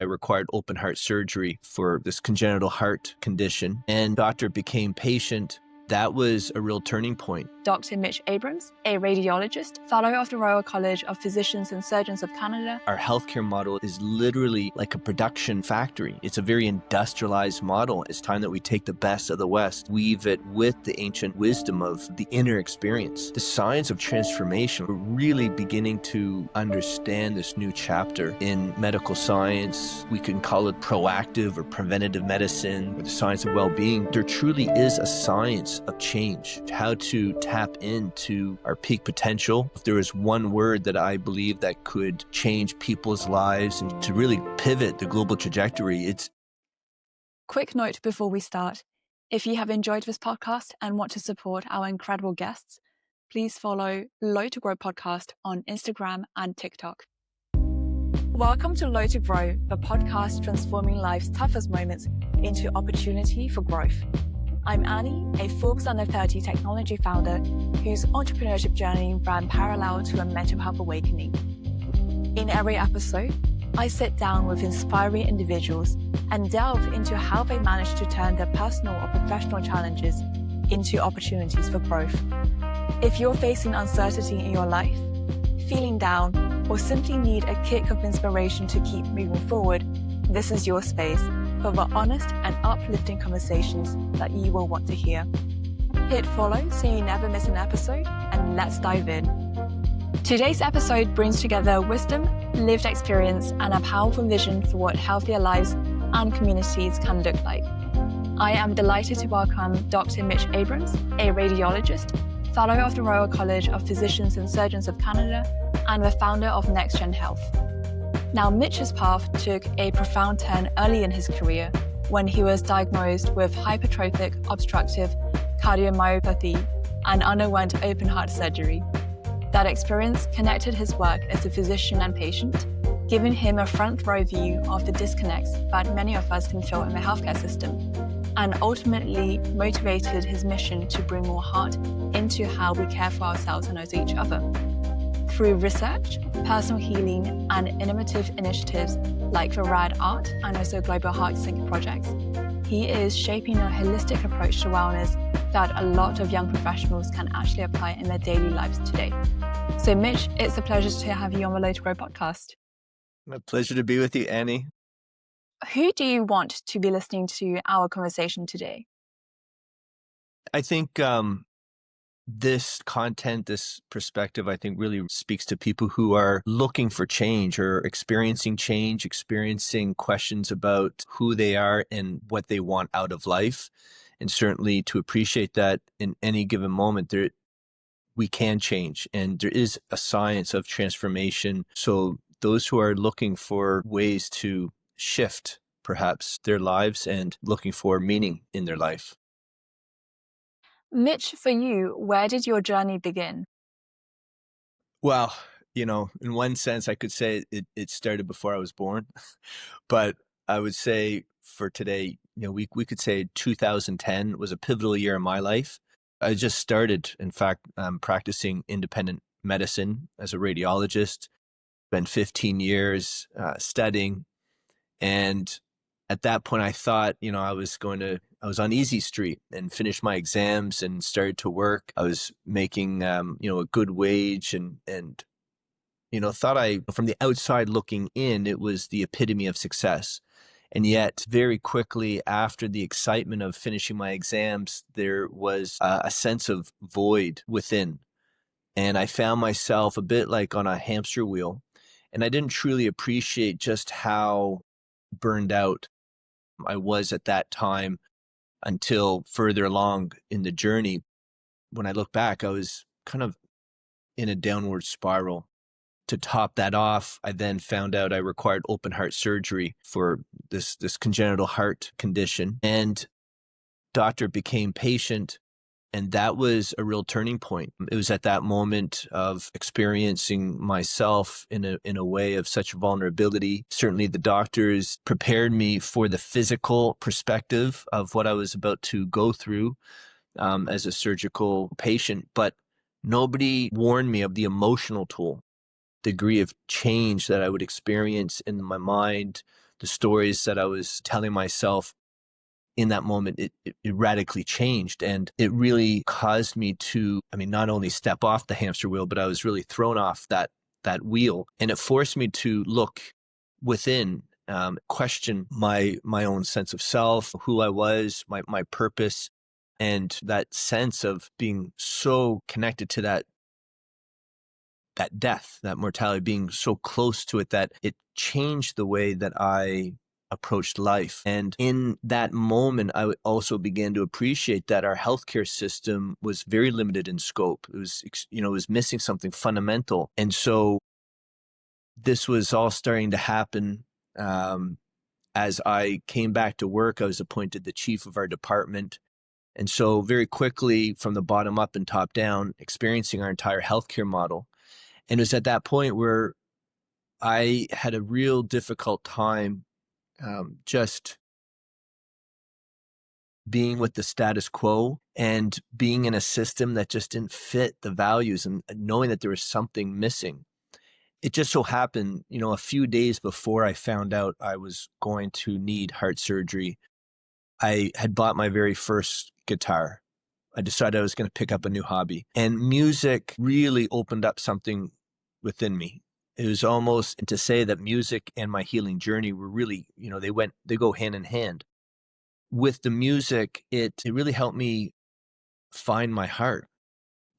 I required open heart surgery for this congenital heart condition, and doctor became patient. That was a real turning point. Dr. Mitch Abrams, a radiologist, fellow of the Royal College of Physicians and Surgeons of Canada. Our healthcare model is literally like a production factory. It's a very industrialized model. It's time that we take the best of the West, weave it with the ancient wisdom of the inner experience. The science of transformation, we're really beginning to understand this new chapter in medical science. We can call it proactive or preventative medicine, or the science of well-being. There truly is a science of change, how to tap into our peak potential. If there is one word that I believe that could change people's lives and to really pivot the global trajectory, it's... Quick note before we start. If you have enjoyed this podcast and want to support our incredible guests, please follow Low to Grow podcast on Instagram and TikTok. Welcome to Low to Grow, the podcast transforming life's toughest moments into opportunity for growth. I'm Annie, a Forbes Under 30 technology founder whose entrepreneurship journey ran parallel to a mental health awakening. In every episode, I sit down with inspiring individuals and delve into how they managed to turn their personal or professional challenges into opportunities for growth. If you're facing uncertainty in your life, feeling down, or simply need a kick of inspiration to keep moving forward, this is your space for the honest and uplifting conversations that you will want to hear. Hit follow so you never miss an episode, and let's dive in. Today's episode brings together wisdom, lived experience, and a powerful vision for what healthier lives and communities can look like. I am delighted to welcome Dr. Mitch Abrams, a radiologist, fellow of the Royal College of Physicians and Surgeons of Canada, and the founder of NextGen Health. Now, Mitch's path took a profound turn early in his career when he was diagnosed with hypertrophic obstructive cardiomyopathy and underwent open heart surgery. That experience connected his work as a physician and patient, giving him a front row view of the disconnects that many of us can feel in the healthcare system, and ultimately motivated his mission to bring more heart into how we care for ourselves and also each other. Through research, personal healing, and innovative initiatives like the Rad Art and also Global Heart Sync projects, he is shaping a holistic approach to wellness that a lot of young professionals can actually apply in their daily lives today. So Mitch, it's a pleasure to have you on the Low to Grow podcast. A pleasure to be with you, Annie. Who do you want to be listening to our conversation today? I think this content, this perspective, I think really speaks to people who are looking for change or experiencing change, experiencing questions about who they are and what they want out of life. And certainly to appreciate that in any given moment, we can change, and there is a science of transformation. So those who are looking for ways to shift perhaps their lives and looking for meaning in their life. Mitch, for you, where did your journey begin? Well, in one sense, I could say it started before I was born, but I would say for today, we could say 2010 was a pivotal year in my life. I just started, in fact, practicing independent medicine as a radiologist, spent 15 years studying. And at that point, I thought, I was on easy street and finished my exams and started to work. I was making, a good wage and thought from the outside looking in, it was the epitome of success. And yet very quickly after the excitement of finishing my exams, there was a sense of void within. And I found myself a bit like on a hamster wheel. And I didn't truly appreciate just how burned out I was at that time until further along in the journey. When I look back, I was kind of in a downward spiral. To top that off, I then found out I required open heart surgery for this congenital heart condition, and doctor became patient. And that was a real turning point. It was at that moment of experiencing myself in a way of such vulnerability. Certainly the doctors prepared me for the physical perspective of what I was about to go through as a surgical patient, but nobody warned me of the emotional toll, degree of change that I would experience in my mind, the stories that I was telling myself in that moment, it radically changed. And it really caused me to, not only step off the hamster wheel, but I was really thrown off that wheel. And it forced me to look within, question my own sense of self, who I was, my purpose, and that sense of being so connected to that death, that mortality, being so close to it that it changed the way that I approached life. And in that moment, I also began to appreciate that our healthcare system was very limited in scope. It was, it was missing something fundamental. And so this was all starting to happen. As I came back to work, I was appointed the chief of our department. And so very quickly, from the bottom up and top down, experiencing our entire healthcare model. And it was at that point where I had a real difficult time, just being with the status quo and being in a system that just didn't fit the values, and knowing that there was something missing. It just so happened, a few days before I found out I was going to need heart surgery, I had bought my very first guitar. I decided I was going to pick up a new hobby, and music really opened up something within me. It was almost to say that music and my healing journey were really, they go hand in hand. With the music, it really helped me find my heart.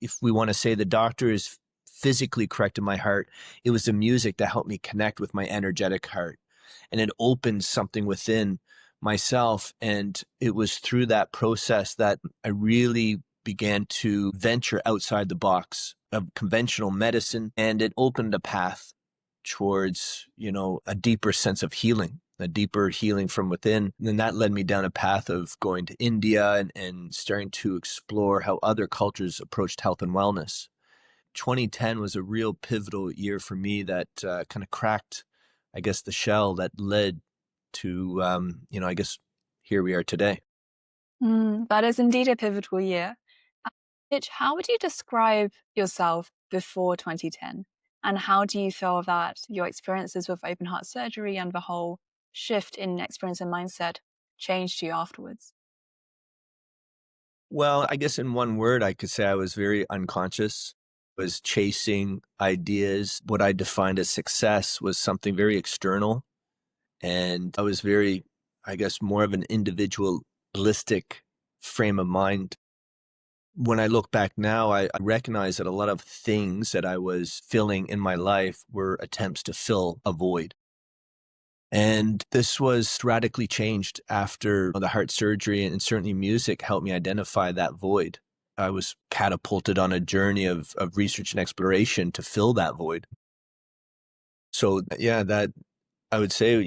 If we want to say the doctor is physically corrected my heart, it was the music that helped me connect with my energetic heart. And it opened something within myself. And it was through that process that I really began to venture outside the box of conventional medicine. And it opened a path towards, a deeper sense of healing, a deeper healing from within. And then that led me down a path of going to India and starting to explore how other cultures approached health and wellness. 2010 was a real pivotal year for me that kind of cracked, I guess, the shell that led to, I guess, here we are today. That is indeed a pivotal year. Mitch, how would you describe yourself before 2010? And how do you feel that your experiences with open heart surgery and the whole shift in experience and mindset changed you afterwards? Well, I guess in one word, I could say I was very unconscious, was chasing ideas. What I defined as success was something very external. And I was very, I guess, more of an individualistic frame of mind. When I look back now, I recognize that a lot of things that I was filling in my life were attempts to fill a void. And this was radically changed after the heart surgery, and certainly music helped me identify that void. I was catapulted on a journey of research and exploration to fill that void. So yeah, that I would say,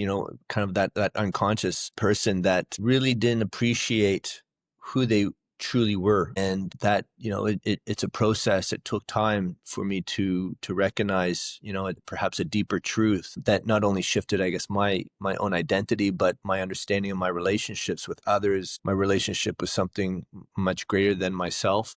kind of that unconscious person that really didn't appreciate who they truly were. And that, it's a process. It took time for me to recognize, perhaps a deeper truth that not only shifted, I guess, my own identity, but my understanding of my relationships with others, my relationship with something much greater than myself.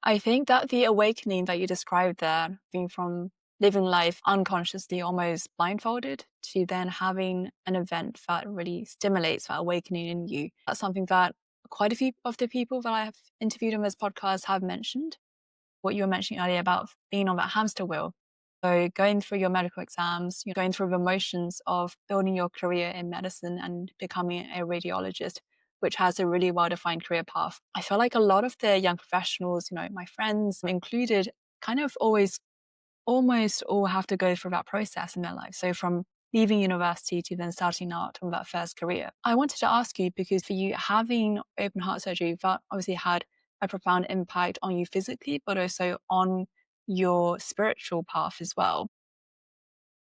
I think that the awakening that you described there, being from living life unconsciously, almost blindfolded, to then having an event that really stimulates that awakening in you, that's something that quite a few of the people that I have interviewed on this podcast have mentioned. What you were mentioning earlier about being on that hamster wheel. So going through your medical exams, you're going through the motions of building your career in medicine and becoming a radiologist, which has a really well-defined career path. I feel like a lot of the young professionals, my friends included, kind of almost all have to go through that process in their life. So from leaving university to then starting out on that first career. I wanted to ask you, because for you, having open heart surgery, that obviously had a profound impact on you physically, but also on your spiritual path as well.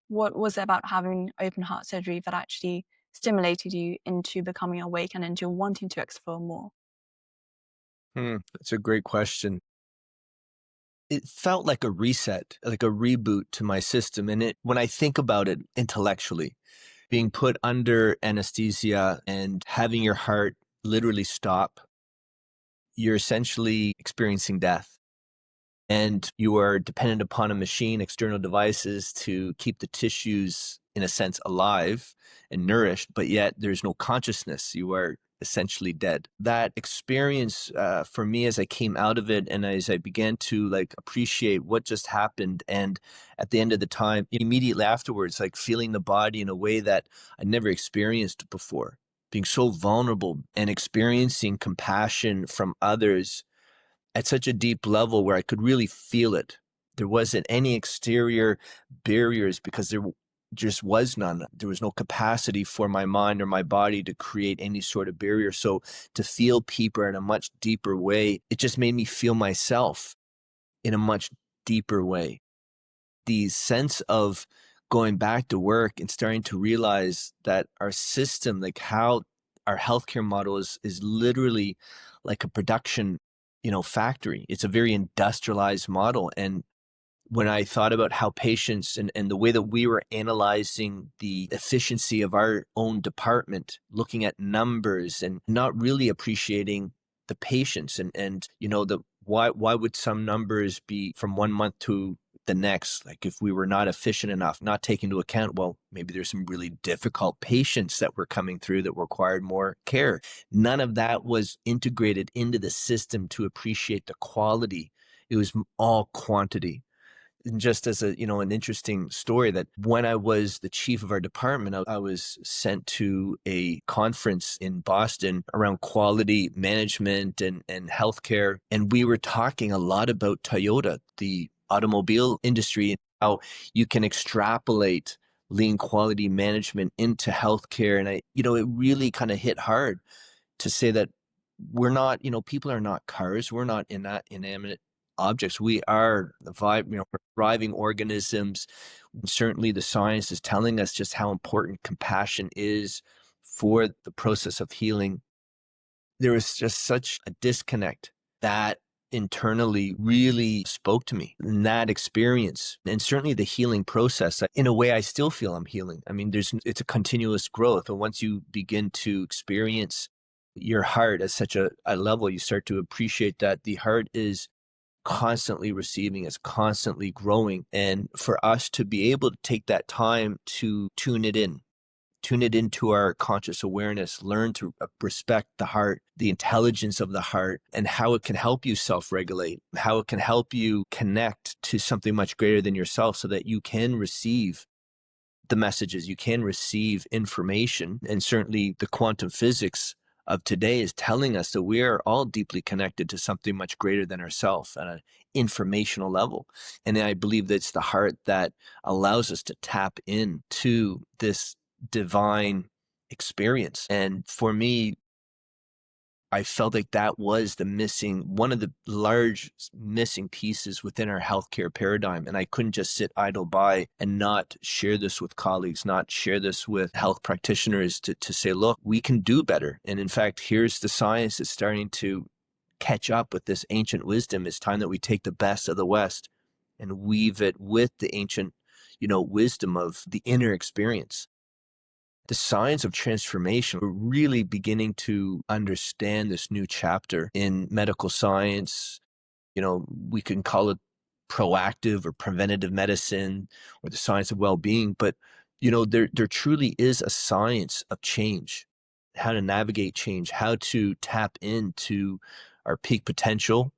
What was it about having open heart surgery that actually stimulated you into becoming awake and into wanting to explore more? That's a great question. It felt like a reset, like a reboot to my system. And when I think about it intellectually, being put under anesthesia and having your heart literally stop, you're essentially experiencing death. And you are dependent upon a machine, external devices to keep the tissues in a sense, alive and nourished, but yet there's no consciousness. You are essentially dead. That experience for me, as I came out of it and as I began to like appreciate what just happened, and at the end of the time, immediately afterwards, like feeling the body in a way that I never experienced before, being so vulnerable and experiencing compassion from others at such a deep level where I could really feel it. There wasn't any exterior barriers because there just was none. There was no capacity for my mind or my body to create any sort of barrier. So to feel people in a much deeper way, it just made me feel myself in a much deeper way. The sense of going back to work and starting to realize that our system, like how our healthcare model is literally like a production, factory. It's a very industrialized model. And when I thought about how patients and the way that we were analyzing the efficiency of our own department, looking at numbers and not really appreciating the patients and the why would some numbers be from one month to the next, like if we were not efficient enough, not taking into account, well, maybe there's some really difficult patients that were coming through that required more care. None of that was integrated into the system to appreciate the quality. It was all quantity. And just as an interesting story, that when I was the chief of our department, I was sent to a conference in Boston around quality management and healthcare. And we were talking a lot about Toyota, the automobile industry, and how you can extrapolate lean quality management into healthcare. And it really kind of hit hard to say that we're not, people are not cars. We're not inanimate objects. We are we're thriving organisms. Certainly the science is telling us just how important compassion is for the process of healing. There was just such a disconnect that internally really spoke to me in that experience, and certainly the healing process. In a way, I still feel I'm healing. I mean, it's a continuous growth. And once you begin to experience your heart at such a level, you start to appreciate that the heart is constantly receiving, it's constantly growing. And for us to be able to take that time to tune it into our conscious awareness, learn to respect the heart, the intelligence of the heart, and how it can help you self-regulate, how it can help you connect to something much greater than yourself so that you can receive the messages, you can receive information. And certainly the quantum physics of today is telling us that we are all deeply connected to something much greater than ourselves at an informational level. And I believe that it's the heart that allows us to tap into this divine experience. And for me, I felt like that was one of the large missing pieces within our healthcare paradigm. And I couldn't just sit idle by and not share this with colleagues, not share this with health practitioners to say, look, we can do better. And in fact, here's the science that's starting to catch up with this ancient wisdom. It's time that we take the best of the West and weave it with the ancient, wisdom of the inner experience. The science of transformation, we're really beginning to understand this new chapter in medical science. We can call it proactive or preventative medicine or the science of well-being, but there truly is a science of change, how to navigate change, how to tap into our peak potential.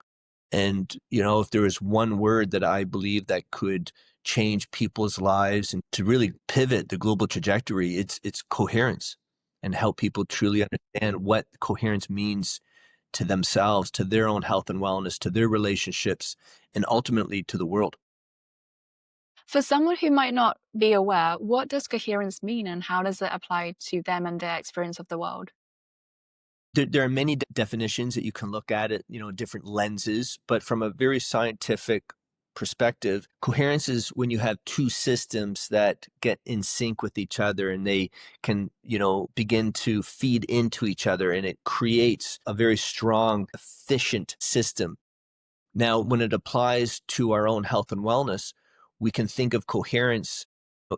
And, if there is one word that I believe that could change people's lives and to really pivot the global trajectory, it's coherence, and help people truly understand what coherence means to themselves, to their own health and wellness, to their relationships, and ultimately to the world. For someone who might not be aware, what does coherence mean and how does it apply to them and their experience of the world? There are many definitions that you can look at it, different lenses, but from a very scientific perspective, coherence is when you have two systems that get in sync with each other and they can, begin to feed into each other, and it creates a very strong, efficient system. Now, when it applies to our own health and wellness, we can think of coherence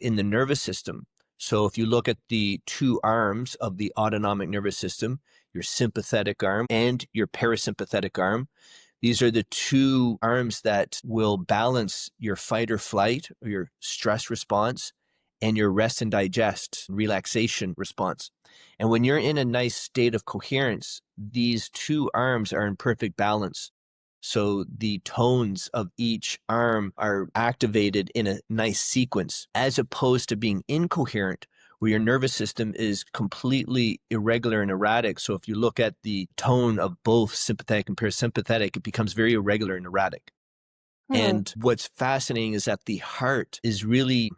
in the nervous system. So if you look at the two arms of the autonomic nervous system, your sympathetic arm and your parasympathetic arm, these are the two arms that will balance your fight or flight or your stress response and your rest and digest, relaxation response. And when you're in a nice state of coherence, these two arms are in perfect balance. So the tones of each arm are activated in a nice sequence, as opposed to being incoherent, where your nervous system is completely irregular and erratic. So if you look at the tone of both sympathetic and parasympathetic, it becomes very irregular and erratic. Hmm. And what's fascinating is that the heart is really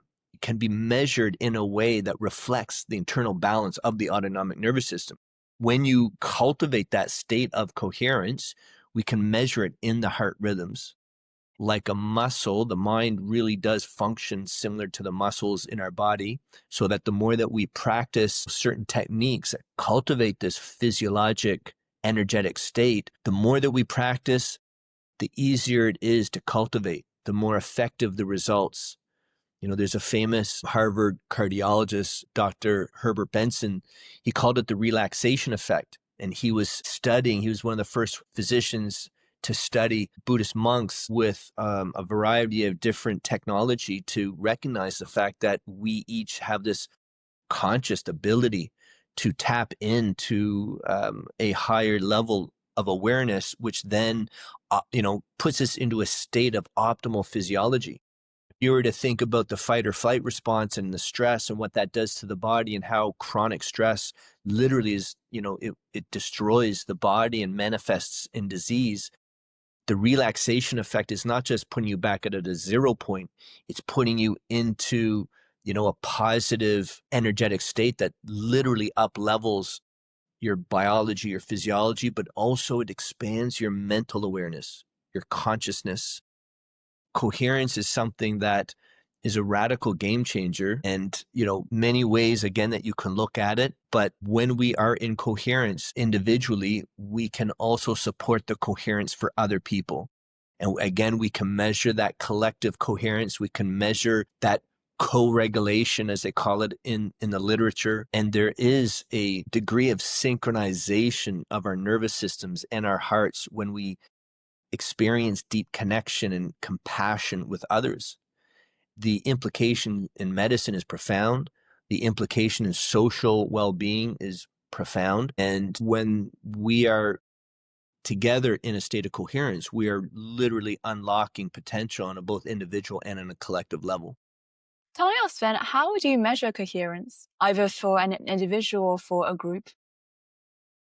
can be measured in a way that reflects the internal balance of the autonomic nervous system. When you cultivate that state of coherence, we can measure it in the heart rhythms. Like a muscle, the mind really does function similar to the muscles in our body, so that the more that we practice certain techniques that cultivate this physiologic, energetic state, the more that we practice, the easier it is to cultivate, the more effective the results. There's a famous Harvard cardiologist, Dr. Herbert Benson. He called it the relaxation effect. And he was one of the first physicians to study Buddhist monks with a variety of different technology to recognize the fact that we each have this conscious ability to tap into a higher level of awareness, which then, puts us into a state of optimal physiology. If you were to think about the fight or flight response and the stress and what that does to the body, and how chronic stress literally is, it destroys the body and manifests in disease. The relaxation effect is not just putting you back at a 0 point, it's putting you into, a positive energetic state that literally up levels your biology, your physiology, but also it expands your mental awareness, your consciousness. Coherence is something that is a radical game changer, and many ways again that you can look at it. But when we are in coherence individually, we can also support the coherence for other people. And again, we can measure that collective coherence. We can measure that co-regulation, as they call it in the literature. And there is a degree of synchronization of our nervous systems and our hearts when we experience deep connection and compassion with others. The implication in medicine is profound. The implication in social well-being is profound. And when we are together in a state of coherence, we are literally unlocking potential on a both individual and on a collective level. Can I ask then, how would you measure coherence, either for an individual or for a group?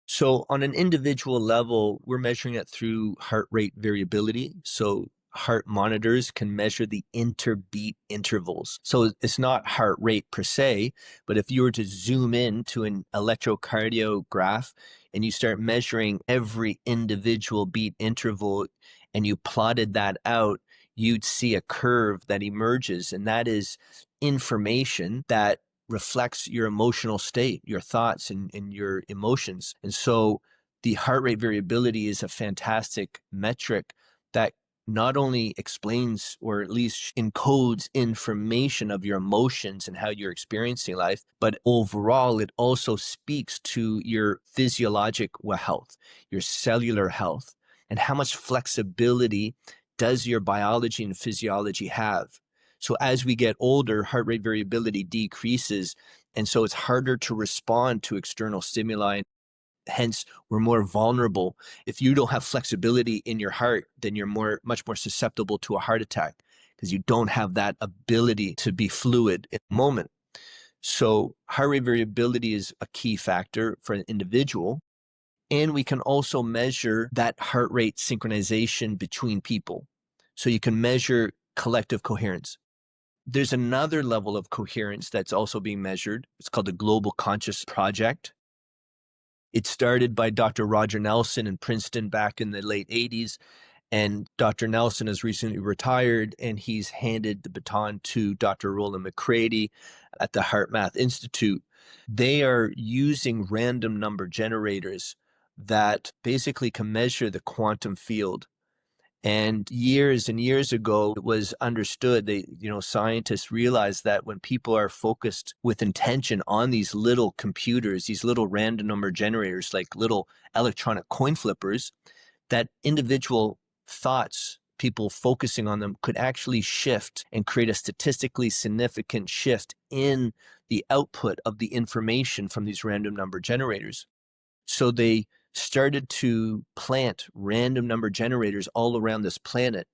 So on an individual level, we're measuring it through heart rate variability. So heart monitors can measure the interbeat intervals. So it's not heart rate per se, but if you were to zoom in to an electrocardiograph and you start measuring every individual beat interval and you plotted that out, you'd see a curve that emerges, and that is information that reflects your emotional state, your thoughts and your emotions. And so the heart rate variability is a fantastic metric that not only explains or at least encodes information of your emotions and how you're experiencing life, but overall it also speaks to your physiologic health, your cellular health, and how much flexibility does your biology and physiology have. So as we get older, heart rate variability decreases, and so it's harder to respond to external stimuli. Hence, we're more vulnerable. If you don't have flexibility in your heart, then you're much more susceptible to a heart attack because you don't have that ability to be fluid in the moment. So heart rate variability is a key factor for an individual. And we can also measure that heart rate synchronization between people. So you can measure collective coherence. There's another level of coherence that's also being measured. It's called the Global Conscious Project. It started by Dr. Roger Nelson in Princeton back in the late 80s. And Dr. Nelson has recently retired, and he's handed the baton to Dr. Roland McCready at the HeartMath Institute. They are using random number generators that basically can measure the quantum field. And years ago, it was understood, scientists realized that when people are focused with intention on these little computers, these little random number generators, like little electronic coin flippers, that individual thoughts, people focusing on them could actually shift and create a statistically significant shift in the output of the information from these random number generators. So they started to plant random number generators all around this planet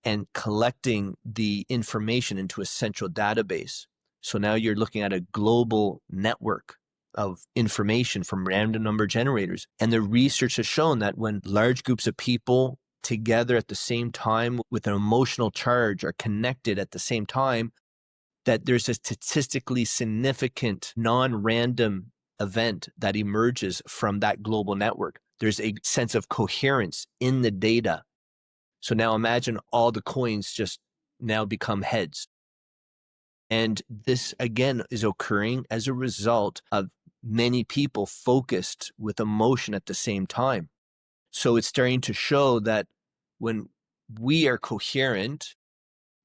and collecting the information into a central database. So now you're looking at a global network of information from random number generators. And the research has shown that when large groups of people together at the same time with an emotional charge are connected at the same time, that there's a statistically significant non-random event that emerges from that global network. There's a sense of coherence in the data. So now imagine all the coins just now become heads. And this, again, is occurring as a result of many people focused with emotion at the same time. So it's starting to show that when we are coherent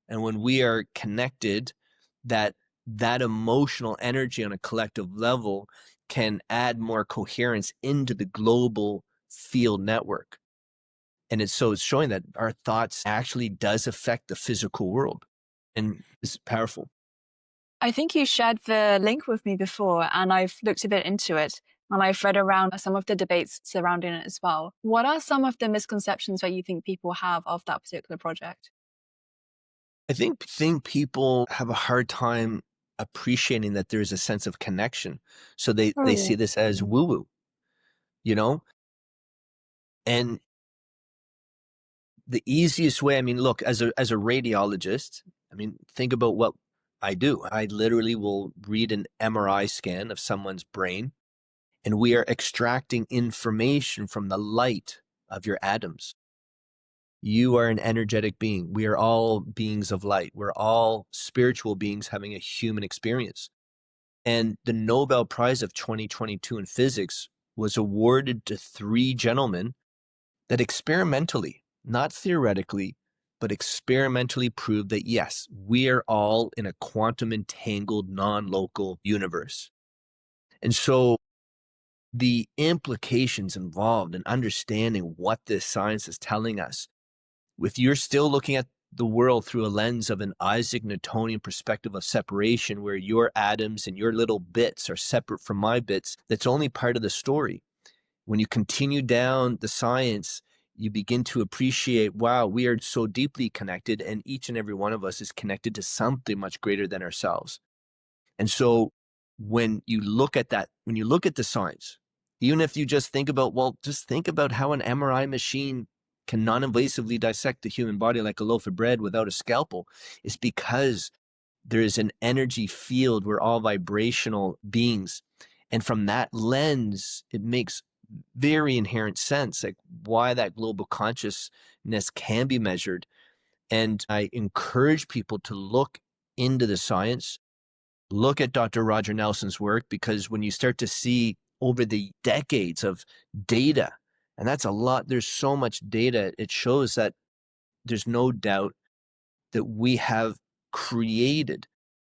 and when we are connected, that emotional energy on a collective level can add more coherence into the global field network. And it's showing that our thoughts actually does affect the physical world. And it's powerful. I think you shared the link with me before, and I've looked a bit into it, and I've read around some of the debates surrounding it as well. What are some of the misconceptions that you think people have of that particular project? I think people have a hard time appreciating that there's a sense of connection. So they see this as woo-woo, you know? And the easiest way, I mean, look, as a radiologist, I mean, think about what I do. I literally will read an MRI scan of someone's brain, and we are extracting information from the light of your atoms. You are an energetic being. We are all beings of light. We're all spiritual beings having a human experience. And the Nobel Prize of 2022 in physics was awarded to 3 gentlemen that experimentally, not theoretically, but experimentally proved that yes, we are all in a quantum entangled non-local universe. And so the implications involved in understanding what this science is telling us, if you're still looking at the world through a lens of an Isaac Newtonian perspective of separation, where your atoms and your little bits are separate from my bits, that's only part of the story. When you continue down the science, you begin to appreciate, wow, we are so deeply connected, and each and every one of us is connected to something much greater than ourselves. And so when you look at that, when you look at the science, even if you just think about, well, just think about how an MRI machine can non-invasively dissect the human body like a loaf of bread without a scalpel, is because there is an energy field. We're all vibrational beings. And from that lens, it makes very inherent sense, like why that global consciousness can be measured. And I encourage people to look into the science, look at Dr. Roger Nelson's work, because when you start to see over the decades of data, and that's a lot, there's so much data, it shows that there's no doubt that we have created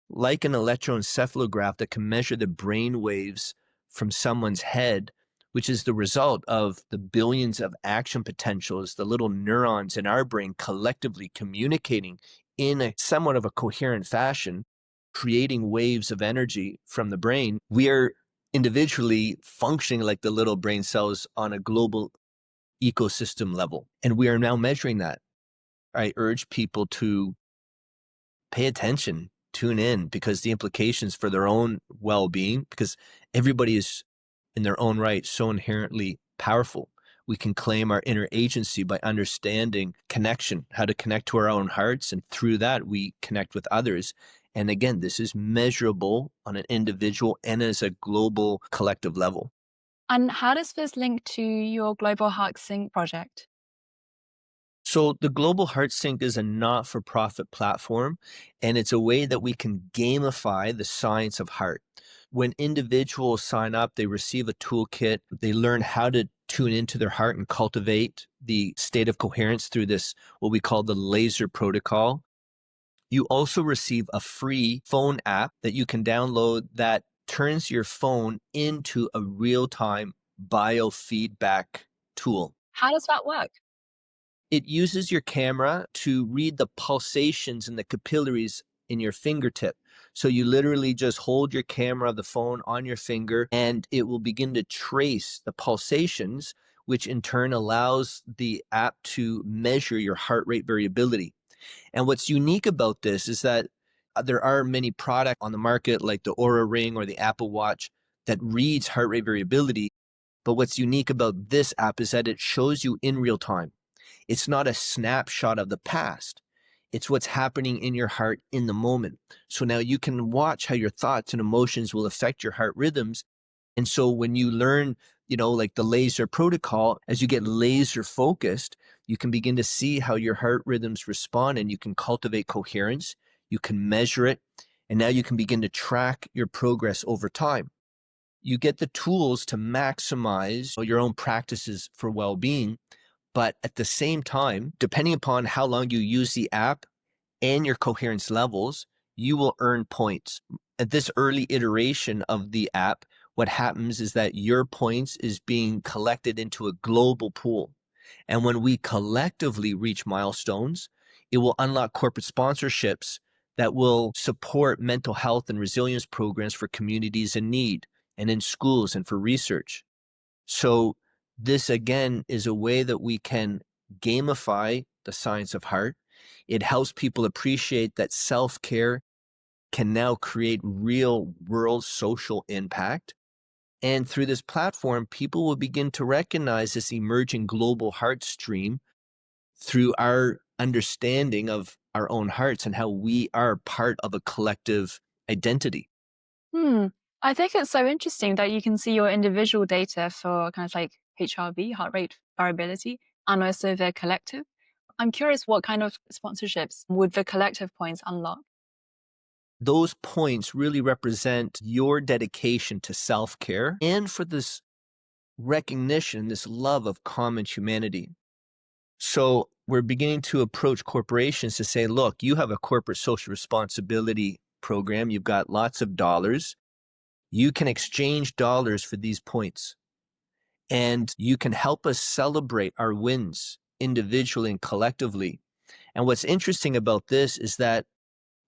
like an electroencephalograph that can measure the brain waves from someone's head, which is the result of the billions of action potentials, the little neurons in our brain collectively communicating in a somewhat of a coherent fashion, creating waves of energy from the brain. We are individually functioning like the little brain cells on a global ecosystem level. And we are now measuring that. I urge people to pay attention, tune in, because the implications for their own well-being, because everybody is in their own right so inherently powerful. We can claim our inner agency by understanding connection, how to connect to our own hearts, and through that we connect with others. And again, this is measurable on an individual and as a global collective level. And how does this link to your Global Heart Sync project? So the Global Heart Sync is a not-for-profit platform, and it's a way that we can gamify the science of heart. When individuals sign up, they receive a toolkit. They learn how to tune into their heart and cultivate the state of coherence through this, what we call the laser protocol. You also receive a free phone app that you can download that turns your phone into a real-time biofeedback tool. How does that work? It uses your camera to read the pulsations in the capillaries in your fingertip. So you literally just hold your camera, the phone on your finger, and it will begin to trace the pulsations, which in turn allows the app to measure your heart rate variability. And what's unique about this is that there are many products on the market like the Aura Ring or the Apple Watch that reads heart rate variability. But what's unique about this app is that it shows you in real time. It's not a snapshot of the past. It's what's happening in your heart in the moment. So now you can watch how your thoughts and emotions will affect your heart rhythms. And so when you learn, like the laser protocol, as you get laser focused, you can begin to see how your heart rhythms respond, and you can cultivate coherence, you can measure it, and now you can begin to track your progress over time. You get the tools to maximize your own practices for well-being, but at the same time, depending upon how long you use the app and your coherence levels, you will earn points. At this early iteration of the app, what happens is that your points is being collected into a global pool. And when we collectively reach milestones, it will unlock corporate sponsorships that will support mental health and resilience programs for communities in need and in schools and for research. So this again is a way that we can gamify the science of heart. It helps people appreciate that self-care can now create real world social impact. And through this platform, people will begin to recognize this emerging global heart stream through our understanding of our own hearts and how we are part of a collective identity. Hmm. I think it's so interesting that you can see your individual data for kind of like HRV, heart rate variability, and also the collective. I'm curious what kind of sponsorships would the collective points unlock? Those points really represent your dedication to self-care and for this recognition, this love of common humanity. So we're beginning to approach corporations to say, look, you have a corporate social responsibility program. You've got lots of dollars. You can exchange dollars for these points, and you can help us celebrate our wins individually and collectively. And what's interesting about this is that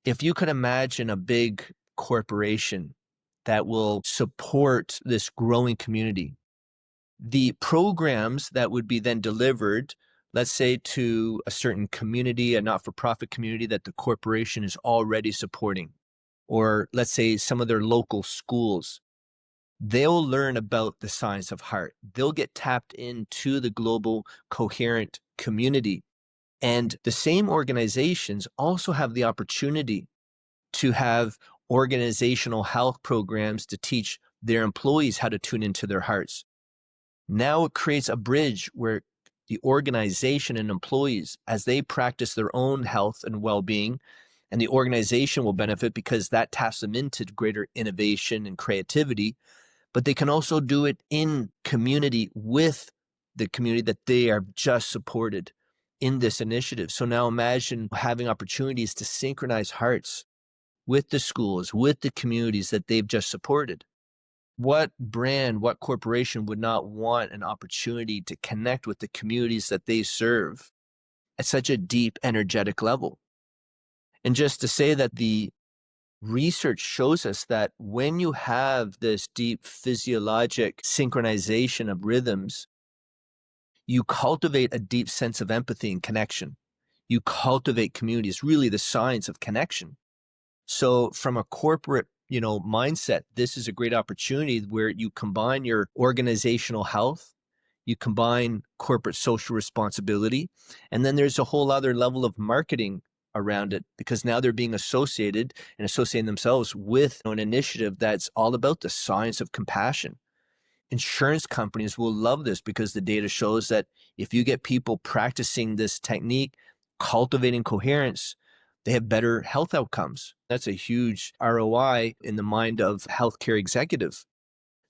if you could imagine a big corporation that will support this growing community, the programs that would be then delivered, let's say to a certain community, a not-for-profit community that the corporation is already supporting, or let's say some of their local schools, they'll learn about the science of heart. They'll get tapped into the global coherent community. And the same organizations also have the opportunity to have organizational health programs to teach their employees how to tune into their hearts. Now it creates a bridge where the organization and employees, as they practice their own health and well-being, and the organization will benefit because that taps them into greater innovation and creativity, but they can also do it in community with the community that they are just supported in this initiative. So now imagine having opportunities to synchronize hearts with the schools, with the communities that they've just supported. What brand, what corporation would not want an opportunity to connect with the communities that they serve at such a deep, energetic level? And just to say that the research shows us that when you have this deep physiologic synchronization of rhythms, you cultivate a deep sense of empathy and connection. You cultivate community. It's really the science of connection. So from a corporate, mindset, this is a great opportunity where you combine your organizational health, you combine corporate social responsibility, and then there's a whole other level of marketing around it because now they're being associated and associating themselves with an initiative that's all about the science of compassion. Insurance companies will love this because the data shows that if you get people practicing this technique, cultivating coherence, they have better health outcomes. That's a huge ROI in the mind of healthcare executive.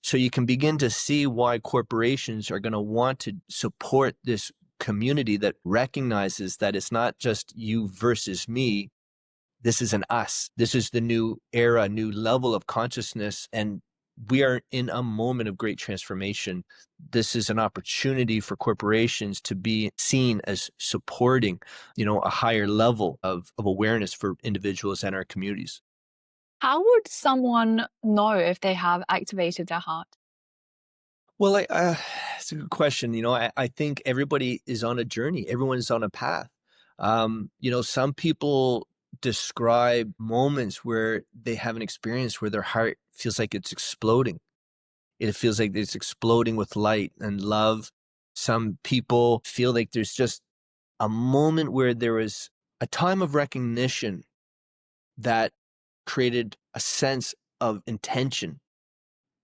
So you can begin to see why corporations are going to want to support this community that recognizes that it's not just you versus me. This is an us. This is the new era, new level of consciousness. And we are in a moment of great transformation. This is an opportunity for corporations to be seen as supporting, a higher level of awareness for individuals and our communities. How would someone know if they have activated their heart? Well, it's a good question. I think everybody is on a journey. Everyone is on a path. Some people describe moments where they have an experience where their heart feels like it's exploding. It feels like it's exploding with light and love. Some people feel like there's just a moment where there was a time of recognition that created a sense of intention,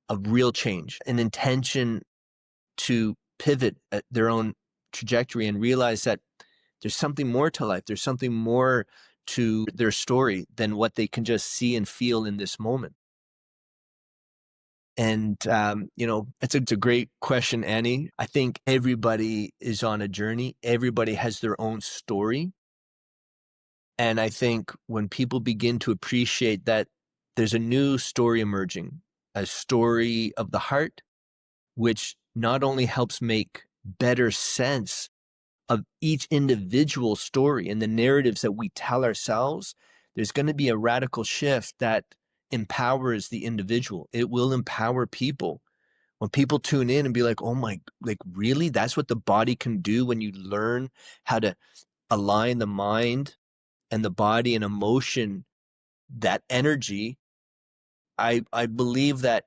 of real change, an intention to pivot at their own trajectory and realize that there's something more to life. There's something more to their story than what they can just see and feel in this moment. And, it's a great question, Annie. I think everybody is on a journey. Everybody has their own story. And I think when people begin to appreciate that there's a new story emerging, a story of the heart, which not only helps make better sense of each individual story and the narratives that we tell ourselves, there's going to be a radical shift that empowers the individual. It will empower people. When people tune in and be like, oh my, like really? That's what the body can do when you learn how to align the mind and the body and emotion, that energy. I believe that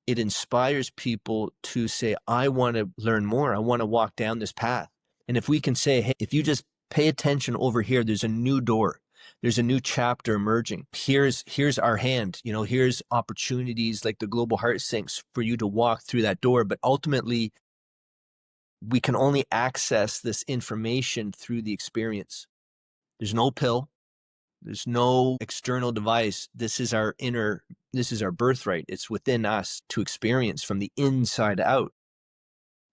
it inspires people to say, I want to learn more. I want to walk down this path. And if we can say, hey, if you just pay attention over here, there's a new door. There's a new chapter emerging. Here's our hand. Here's opportunities like the Global Heart Sinks for you to walk through that door. But ultimately, we can only access this information through the experience. There's no pill. There's no external device. This is our birthright. It's within us to experience from the inside out.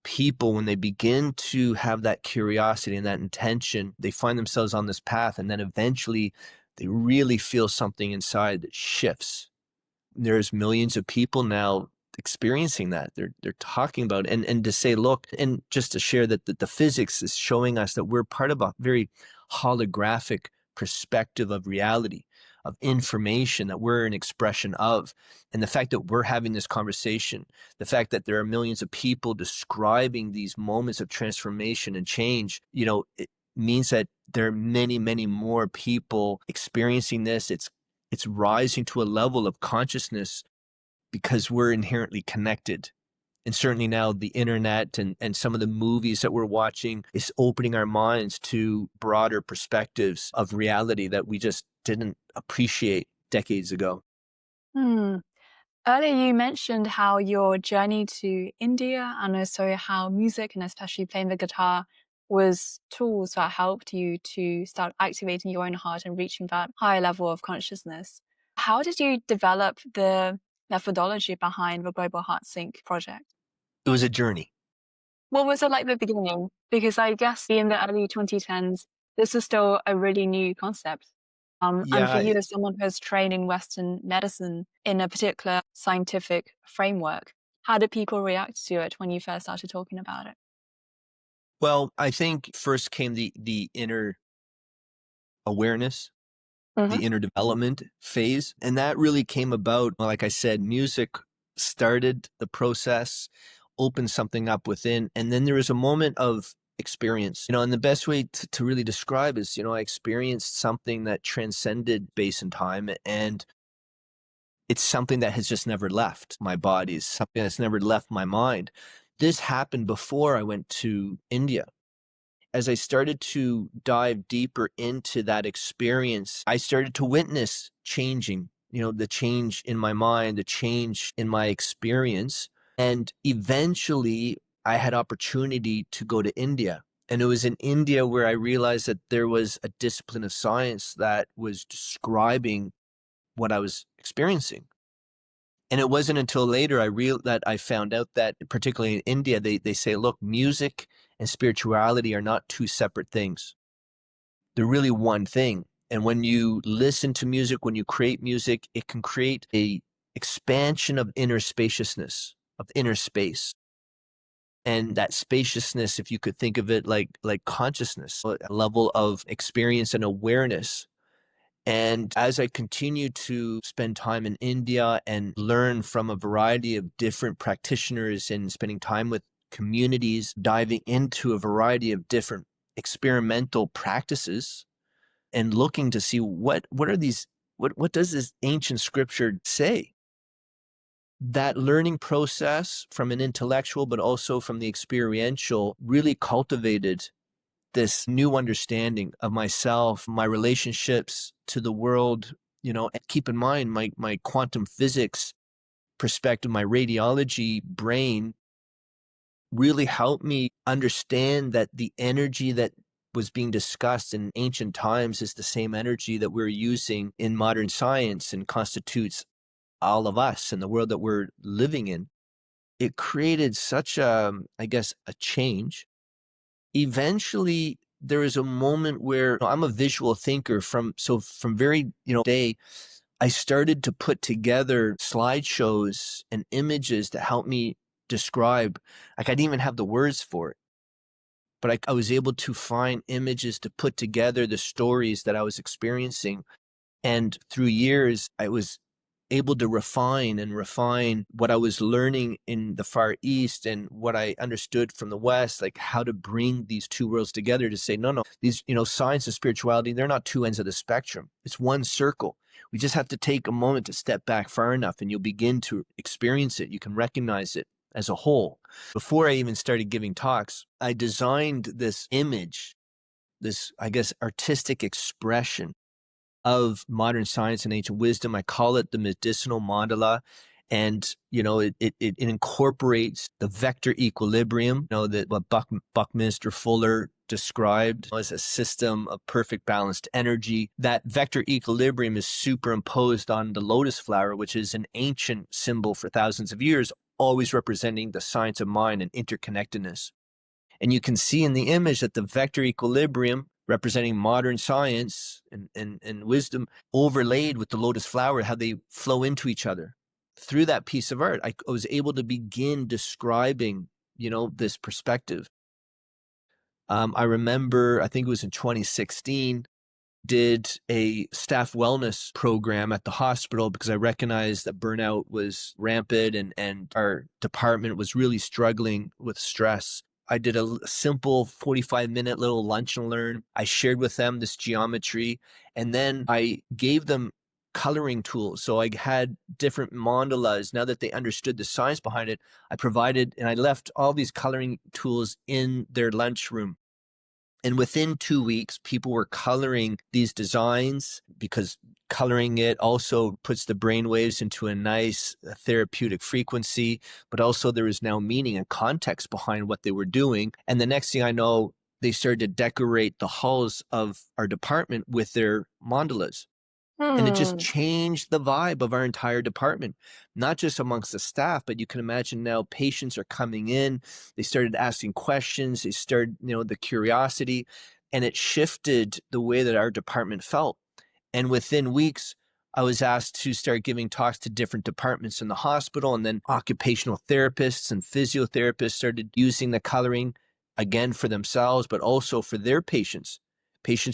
People, when they begin to have that curiosity and that intention, they find themselves on this path, and then eventually they really feel something inside that shifts. There's millions of people now experiencing that. They're talking about it. And to say, look, and just to share that the physics is showing us that we're part of a very holographic perspective of reality, of information that we're an expression of. And the fact that we're having this conversation, the fact that there are millions of people describing these moments of transformation and change, it means that there are many, many more people experiencing this. It's rising to a level of consciousness because we're inherently connected. And certainly now the internet and some of the movies that we're watching is opening our minds to broader perspectives of reality that we just didn't appreciate decades ago. Hmm. Earlier, you mentioned how your journey to India and also how music and especially playing the guitar was tools that helped you to start activating your own heart and reaching that higher level of consciousness. How did you develop the methodology behind the Global Heart Sync project? It was a journey. What was it like at the beginning? Because I guess in the early 2010s, this is still a really new concept. And for Yeah. you, as someone who's trained in Western medicine in a particular scientific framework, how did people react to it when you first started talking about it? Well, I think first came the inner awareness, Hmm. the inner development phase. And that really came about, well, like I said, music started the process, opened something up within. And then there was a moment of experience, and the best way to really describe is, I experienced something that transcended space and time. And it's something that has just never left my body, it's something that's never left my mind. This happened before I went to India. As I started to dive deeper into that experience, I started to witness changing, the change in my mind, the change in my experience. And eventually I had opportunity to go to India. And it was in India where I realized that there was a discipline of science that was describing what I was experiencing. And it wasn't until later that I found out that, particularly in India, they say, look, music and spirituality are not two separate things. They're really one thing. And when you listen to music, when you create music, it can create a expansion of inner spaciousness, of inner space. And that spaciousness, if you could think of it like consciousness, a level of experience and awareness. And as I continue to spend time in India and learn from a variety of different practitioners and spending time with communities, diving into a variety of different experimental practices and looking to see what are these, what does this ancient scripture say? That learning process from an intellectual, but also from the experiential, really cultivated this new understanding of myself, my relationships to the world. And keep in mind my quantum physics perspective, my radiology brain really helped me understand that the energy that was being discussed in ancient times is the same energy that we're using in modern science and constitutes all of us and the world that we're living in. It created such I guess, a change. Eventually, there was a moment where I'm a visual thinker from very, day, I started to put together slideshows and images to help me describe. Like, I didn't even have the words for it, but I was able to find images to put together the stories that I was experiencing. And through years, I was able to refine what I was learning in the Far East and what I understood from the West, like how to bring these two worlds together to say, no, these, science and spirituality, they're not two ends of the spectrum. It's one circle. We just have to take a moment to step back far enough and you'll begin to experience it. You can recognize it as a whole. Before I even started giving talks, I designed this image, this, I guess, artistic expression of modern science and ancient wisdom. I call it the medicinal mandala. And, it incorporates the vector equilibrium, that what Buckminster Fuller described as a system of perfect balanced energy. That vector equilibrium is superimposed on the lotus flower, which is an ancient symbol for thousands of years, always representing the science of mind and interconnectedness. And you can see in the image that the vector equilibrium, representing modern science and wisdom, overlaid with the lotus flower, how they flow into each other. Through that piece of art, I was able to begin describing, this perspective. I remember, I think it was in 2016, did a staff wellness program at the hospital because I recognized that burnout was rampant and our department was really struggling with stress. I did a simple 45-minute little lunch and learn. I shared with them this geometry, and then I gave them coloring tools. So I had different mandalas. Now that they understood the science behind it, I provided, and I left all these coloring tools in their lunchroom. And within 2 weeks, people were coloring these designs because coloring it also puts the brain waves into a nice therapeutic frequency, but also there is now meaning and context behind what they were doing. And the next thing I know, they started to decorate the halls of our department with their mandalas. And it just changed the vibe of our entire department, not just amongst the staff, but you can imagine now patients are coming in. They started asking questions. They started, the curiosity, and it shifted the way that our department felt. And within weeks, I was asked to start giving talks to different departments in the hospital, and then occupational therapists and physiotherapists started using the coloring again for themselves, but also for their patients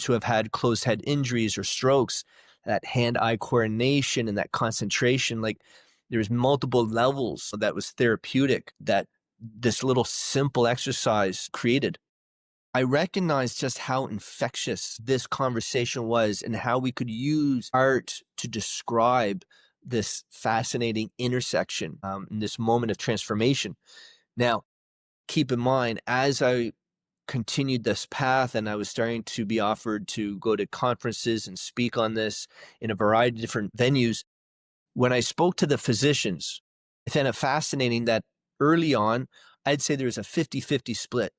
who have had closed head injuries or strokes. That hand-eye coordination and that concentration, like there's multiple levels that was therapeutic that this little simple exercise created. I recognized just how infectious this conversation was and how we could use art to describe this fascinating intersection in this moment of transformation. Now, keep in mind, as I continued this path and I was starting to be offered to go to conferences and speak on this in a variety of different venues, when I spoke to the physicians, I found it fascinating that early on, I'd say there was a 50-50 split.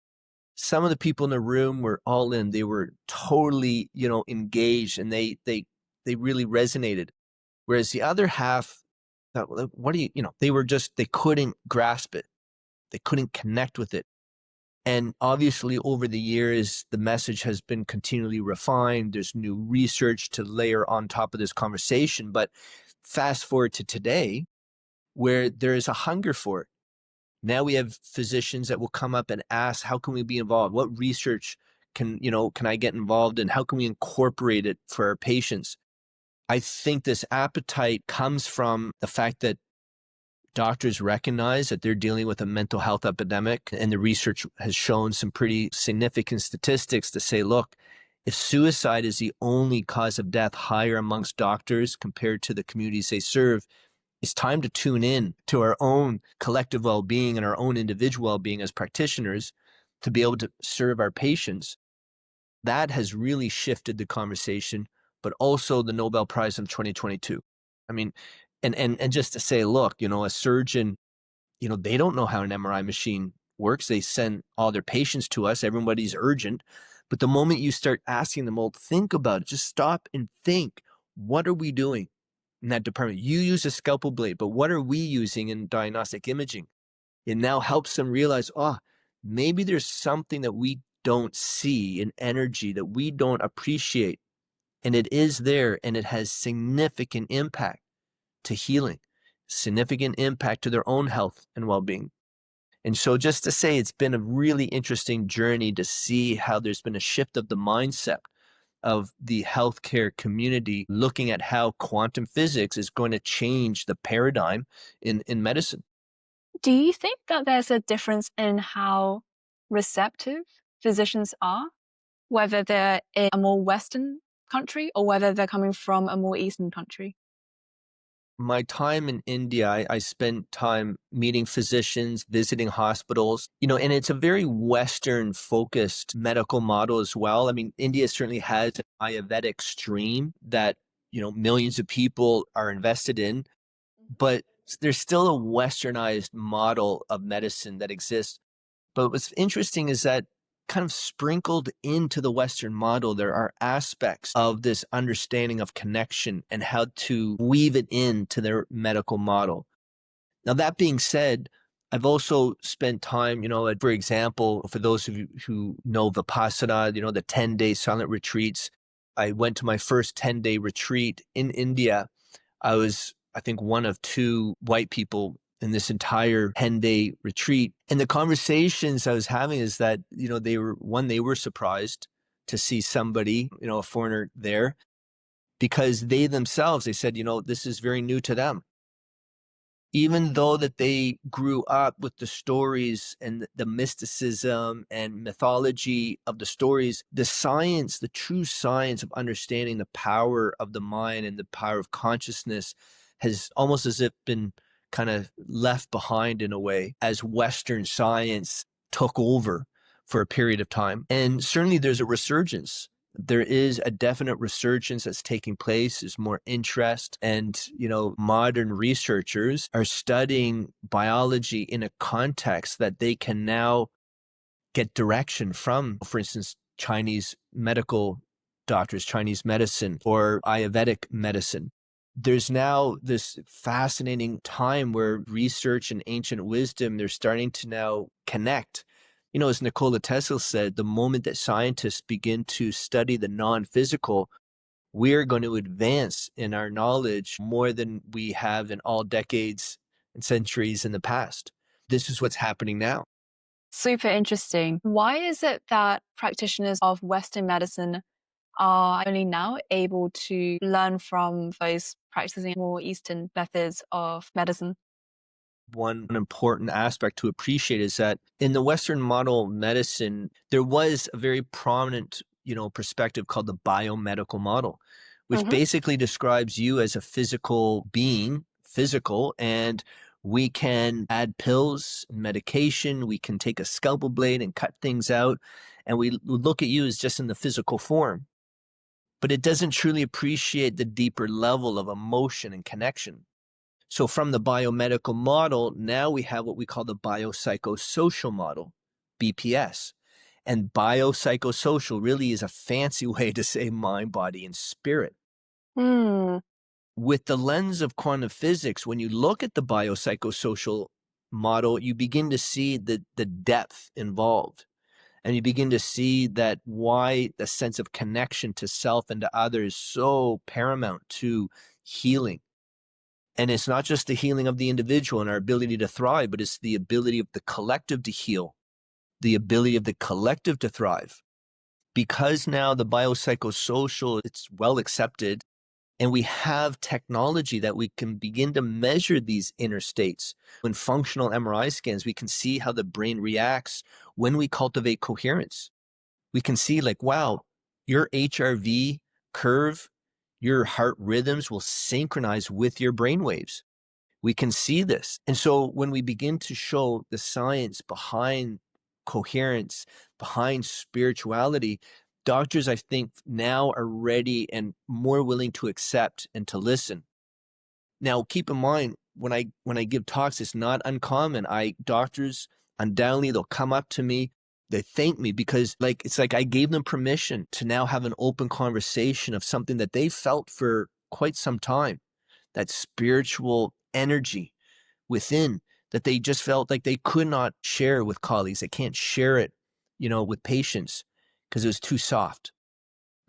Some of the people in the room were all in. They were totally, engaged, and they really resonated. Whereas the other half thought, well, what do they couldn't grasp it. They couldn't connect with it. And obviously, over the years, the message has been continually refined. There's new research to layer on top of this conversation. But fast forward to today, where there is a hunger for it. Now we have physicians that will come up and ask, how can we be involved? What research can I get involved in? How can we incorporate it for our patients? I think this appetite comes from the fact that doctors recognize that they're dealing with a mental health epidemic, and the research has shown some pretty significant statistics to say, look, if suicide is the only cause of death higher amongst doctors compared to the communities they serve, it's time to tune in to our own collective well-being and our own individual well-being as practitioners to be able to serve our patients. That has really shifted the conversation, but also the Nobel Prize in 2022. I mean, and just to say, look, a surgeon, they don't know how an MRI machine works. They send all their patients to us. Everybody's urgent. But the moment you start asking them, well, think about it, just stop and think, what are we doing in that department? You use a scalpel blade, but what are we using in diagnostic imaging? It now helps them realize, maybe there's something that we don't see, an energy that we don't appreciate. And it is there, and it has significant impact to healing, significant impact to their own health and well-being. And so just to say, it's been a really interesting journey to see how there's been a shift of the mindset of the healthcare community looking at how quantum physics is going to change the paradigm in medicine. Do you think that there's a difference in how receptive physicians are, whether they're in a more Western country or whether they're coming from a more Eastern country? My time in India, I spent time meeting physicians, visiting hospitals, and it's a very Western focused medical model as well. I mean, India certainly has an Ayurvedic stream that, millions of people are invested in, but there's still a Westernized model of medicine that exists. But what's interesting is that kind of sprinkled into the Western model, there are aspects of this understanding of connection and how to weave it into their medical model. Now, that being said, I've also spent time, for example, for those of you who know Vipassana, the 10-day silent retreats. I went to my first 10-day retreat in India. I was, I think, one of two white people in this entire 10-day retreat. And the conversations I was having is that, they were surprised to see somebody, a foreigner there, because they themselves, they said, this is very new to them. Even though that they grew up with the stories and the mysticism and mythology of the stories, the science, the true science of understanding the power of the mind and the power of consciousness has almost as if been kind of left behind in a way as Western science took over for a period of time. And certainly there's a resurgence. There is a definite resurgence that's taking place. There's more interest, and modern researchers are studying biology in a context that they can now get direction from, for instance, Chinese medical doctors, Chinese medicine, or Ayurvedic medicine. There's now this fascinating time where research and ancient wisdom, they're starting to now connect. As Nikola Tesla said, the moment that scientists begin to study the non-physical, we're going to advance in our knowledge more than we have in all decades and centuries in the past. This is what's happening now. Super interesting. Why is it that practitioners of Western medicine are only now able to learn from those practicing more Eastern methods of medicine? One important aspect to appreciate is that in the Western model of medicine, there was a very prominent, perspective called the biomedical model, which basically describes you as a physical being, and we can add pills, medication, we can take a scalpel blade and cut things out, and we look at you as just in the physical form. But it doesn't truly appreciate the deeper level of emotion and connection. So from the biomedical model, now we have what we call the biopsychosocial model, BPS. And biopsychosocial really is a fancy way to say mind, body, and spirit. Hmm. With the lens of quantum physics, when you look at the biopsychosocial model, you begin to see the depth involved. And you begin to see that why the sense of connection to self and to others is so paramount to healing. And it's not just the healing of the individual and our ability to thrive, but it's the ability of the collective to heal, the ability of the collective to thrive. Because now the biopsychosocial, it's well accepted, and we have technology that we can begin to measure these inner states. In functional MRI scans, we can see how the brain reacts when we cultivate coherence. We can see like, wow, your HRV curve, your heart rhythms will synchronize with your brain waves. We can see this. And so when we begin to show the science behind coherence, behind spirituality, doctors, I think, now are ready and more willing to accept and to listen. Now, keep in mind, when I give talks, it's not uncommon. Doctors, undoubtedly, they'll come up to me, they thank me because it's like I gave them permission to now have an open conversation of something that they felt for quite some time, that spiritual energy within that they just felt like they could not share with colleagues. They can't share it, with patients because it was too soft,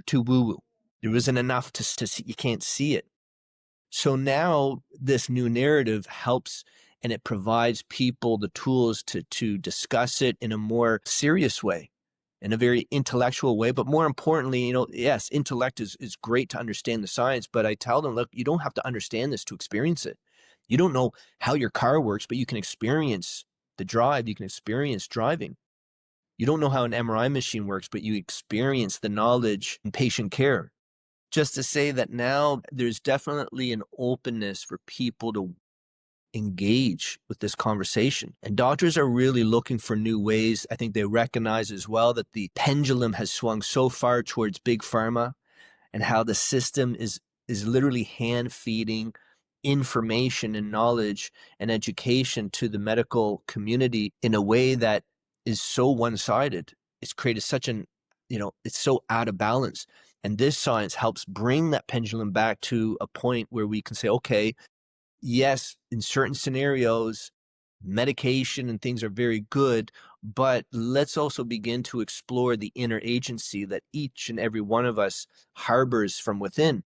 too woo-woo. There wasn't enough to see. You can't see it. So now this new narrative helps and it provides people the tools to discuss it in a more serious way, in a very intellectual way. But more importantly, yes, intellect is great to understand the science, but I tell them, look, you don't have to understand this to experience it. You don't know how your car works, but you can experience the drive. You can experience driving. You don't know how an MRI machine works, but you experience the knowledge in patient care. Just to say that now there's definitely an openness for people to engage with this conversation. And doctors are really looking for new ways. I think they recognize as well that the pendulum has swung so far towards big pharma and how the system is literally hand feeding information and knowledge and education to the medical community in a way that is so one-sided. It's created such it's so out of balance. And this science helps bring that pendulum back to a point where we can say, okay, yes, in certain scenarios, medication and things are very good, but let's also begin to explore the inner agency that each and every one of us harbors from within.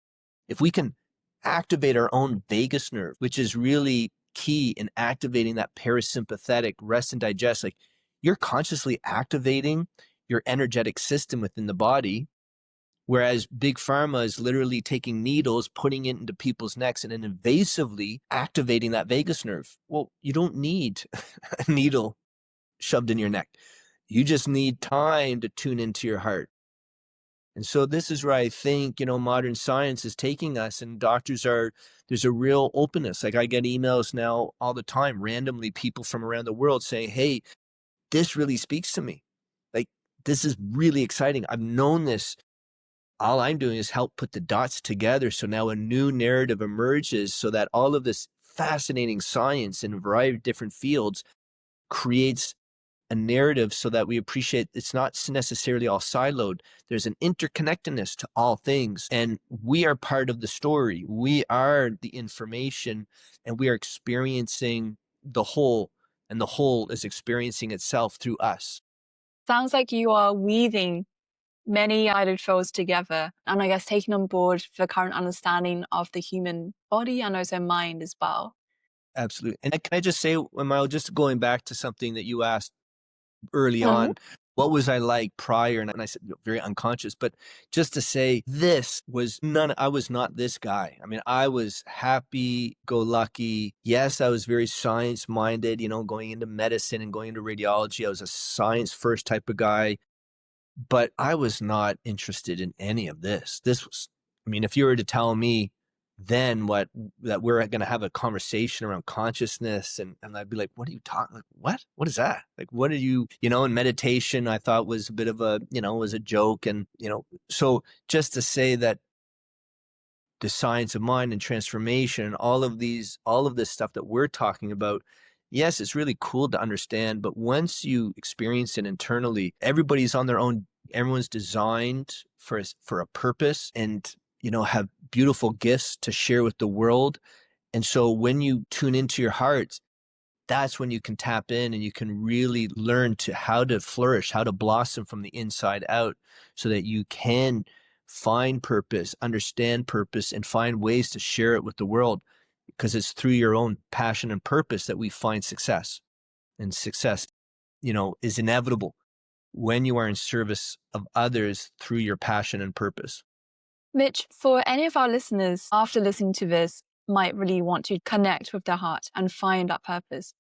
If we can activate our own vagus nerve, which is really key in activating that parasympathetic rest and digest, like you're consciously activating your energetic system within the body. Whereas big pharma is literally taking needles, putting it into people's necks and then invasively activating that vagus nerve. Well, you don't need a needle shoved in your neck. You just need time to tune into your heart. And so this is where I think, modern science is taking us, and there's a real openness. Like I get emails now all the time, randomly people from around the world saying, hey, this really speaks to me. Like, this is really exciting. I've known this. All I'm doing is help put the dots together. So now a new narrative emerges so that all of this fascinating science in a variety of different fields creates a narrative so that we appreciate it's not necessarily all siloed. There's an interconnectedness to all things, and we are part of the story. We are the information, and we are experiencing the whole, and the whole is experiencing itself through us. Sounds like you are weaving many guided fields together, and I guess taking on board the current understanding of the human body and also mind as well. Absolutely. And can I just say, Mile, just going back to something that you asked early Mhm. on, what was I like prior? And I said, very unconscious, but just to say I was not this guy. I mean, I was happy go lucky. Yes, I was very science minded, going into medicine and going into radiology. I was a science first type of guy, but I was not interested in any of this. If you were to tell me then that we're going to have a conversation around consciousness and I'd be like, what are you talking? Like, what is that? Like, what are you, in meditation, I thought was a bit of was a joke. And, so just to say that the science of mind and transformation and all of this stuff that we're talking about, yes, it's really cool to understand, but once you experience it internally, everybody's on their own. Everyone's designed for a purpose and, have beautiful gifts to share with the world. And so when you tune into your heart, that's when you can tap in and you can really learn how to flourish, how to blossom from the inside out so that you can find purpose, understand purpose, and find ways to share it with the world. because it's through your own passion and purpose that we find success. And success, is inevitable when you are in service of others through your passion and purpose. Mitch, for any of our listeners, after listening to this, might really want to connect with their heart and find that purpose,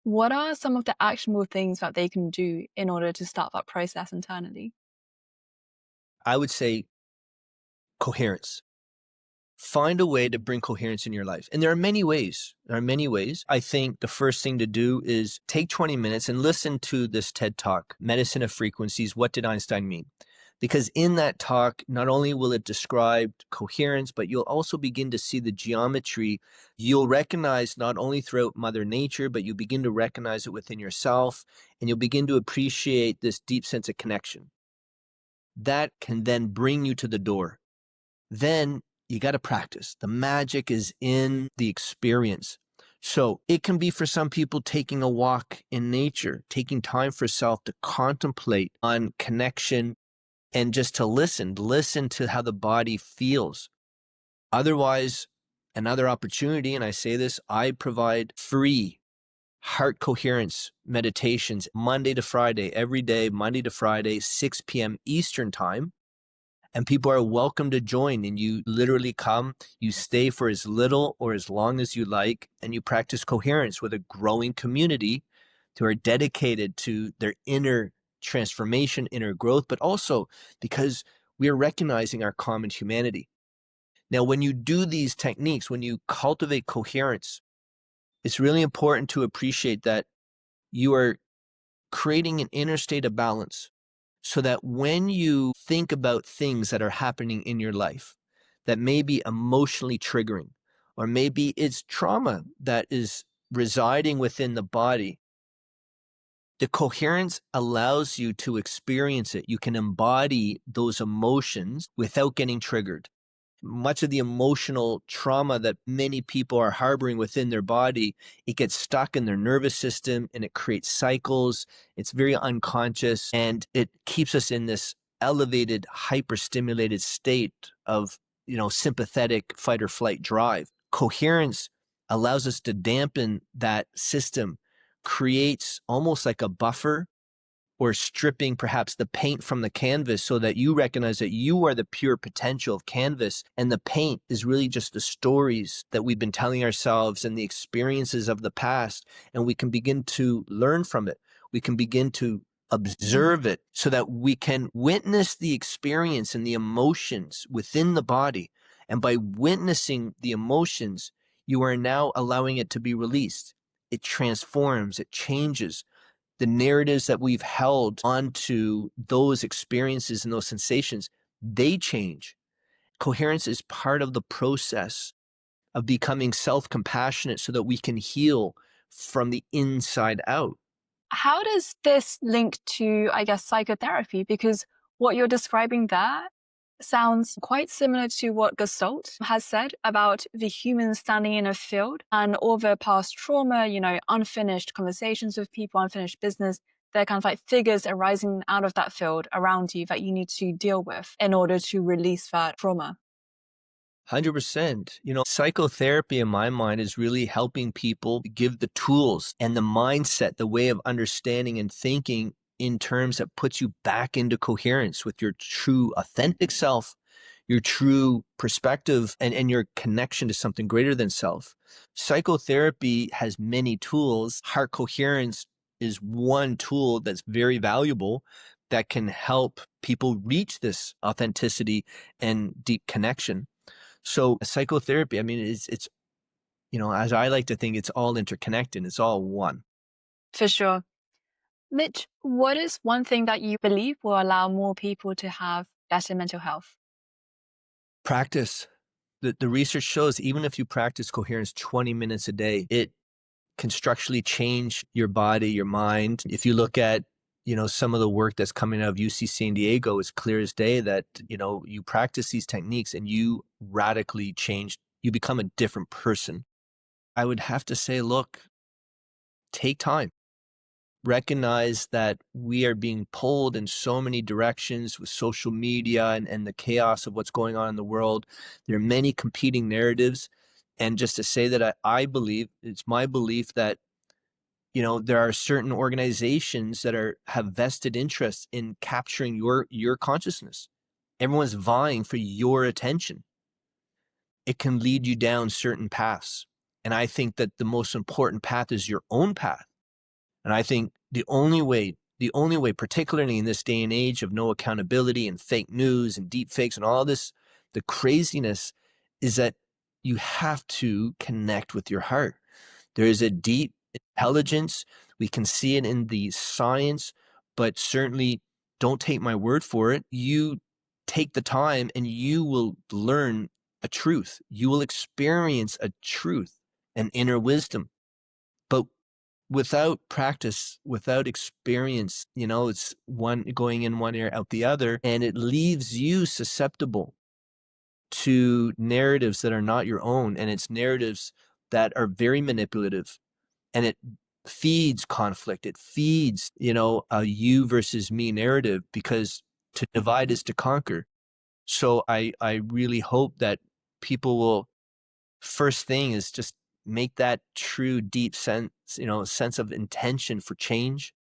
what are some of the actionable things that they can do in order to start that process internally? I would say coherence. Find a way to bring coherence in your life. And there are many ways. I think the first thing to do is take 20 minutes and listen to this TED Talk, Medicine of Frequencies, What Did Einstein Mean? Because in that talk, not only will it describe coherence, but you'll also begin to see the geometry. You'll recognize not only throughout Mother Nature, but you begin to recognize it within yourself, and you'll begin to appreciate this deep sense of connection. That can then bring you to the door. Then you got to practice. The magic is in the experience. So it can be for some people taking a walk in nature, taking time for self to contemplate on connection and just to listen to how the body feels. Otherwise, another opportunity, and I say this, I provide free heart coherence meditations Monday to Friday, every day, Monday to Friday, 6 p.m. Eastern time. And people are welcome to join, and you literally come, you stay for as little or as long as you like, and you practice coherence with a growing community who are dedicated to their inner transformation, inner growth, but also because we are recognizing our common humanity. Now, when you do these techniques, when you cultivate coherence, it's really important to appreciate that you are creating an inner state of balance, so that when you think about things that are happening in your life that may be emotionally triggering, or maybe it's trauma that is residing within the body, the coherence allows you to experience it. You can embody those emotions without getting triggered. Much of the emotional trauma that many people are harboring within their body, it gets stuck in their nervous system and it creates cycles. It's very unconscious, and it keeps us in this elevated, hyperstimulated state of, sympathetic fight or flight drive. Coherence allows us to dampen that system, creates almost like a buffer, or stripping perhaps the paint from the canvas, so that you recognize that you are the pure potential of canvas, and the paint is really just the stories that we've been telling ourselves and the experiences of the past, and we can begin to learn from it. We can begin to observe it, so that we can witness the experience and the emotions within the body. And by witnessing the emotions, you are now allowing it to be released. It transforms, it changes. The narratives that we've held onto those experiences and those sensations, they change. Coherence is part of the process of becoming self-compassionate, so that we can heal from the inside out. How does this link to, I guess, psychotherapy? Because what you're describing there sounds quite similar to what Gestalt has said about the human standing in a field and all the past trauma, unfinished conversations with people, unfinished business. They're kind of like figures arising out of that field around you that you need to deal with in order to release that trauma. 100%. Psychotherapy in my mind is really helping people give the tools and the mindset, the way of understanding and thinking in terms that puts you back into coherence with your true authentic self, your true perspective, and your connection to something greater than self. Psychotherapy has many tools. Heart coherence is one tool that's very valuable, that can help people reach this authenticity and deep connection. So psychotherapy, I mean, it's as I like to think, it's all interconnected. It's all one. For sure. Mitch, what is one thing that you believe will allow more people to have better mental health? Practice. The research shows even if you practice coherence 20 minutes a day, it can structurally change your body, your mind. If you look at, some of the work that's coming out of UC San Diego, it's clear as day that, you practice these techniques and you radically change, you become a different person. I would have to say, look, take time. Recognize that we are being pulled in so many directions with social media and the chaos of what's going on in the world. There are many competing narratives, And just to say that I believe, it's my belief that, there are certain organizations that have vested interests in capturing your consciousness. Everyone's vying for your attention. It can lead you down certain paths. And I think that the most important path is your own path. And I think the only way, particularly in this day and age of no accountability and fake news and deep fakes and all this, the craziness, is that you have to connect with your heart. There is a deep intelligence. We can see it in the science, but certainly don't take my word for it. You take the time and you will learn a truth. You will experience a truth, an inner wisdom. But without practice, without experience, it's one going in one ear, out the other, and it leaves you susceptible to narratives that are not your own, and it's narratives that are very manipulative, and it feeds conflict. It feeds, a you versus me narrative, because to divide is to conquer. So I really hope that people will, first thing is just make that true, deep sense, sense of intention for change.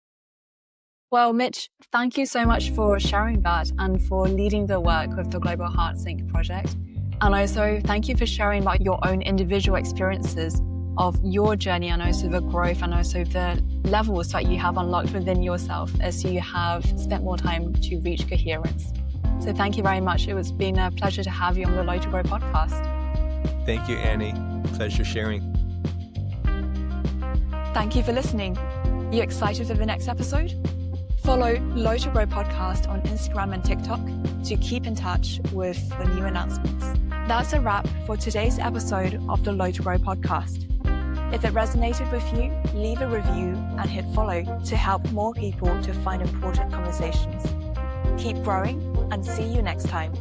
Well, Mitch, thank you so much for sharing that and for leading the work with the Global Heart Sync project. And also thank you for sharing about your own individual experiences of your journey, and also the growth and also the levels that you have unlocked within yourself as you have spent more time to reach coherence. So thank you very much. It's been a pleasure to have you on the Low to Grow podcast. Thank you, Annie. Pleasure sharing. Thank you for listening. You excited for the next episode? Follow Low to Grow podcast on Instagram and TikTok to keep in touch with the new announcements. That's a wrap for today's episode of the Low to Grow podcast. If it resonated with you, leave a review and hit follow to help more people to find important conversations. Keep growing and see you next time.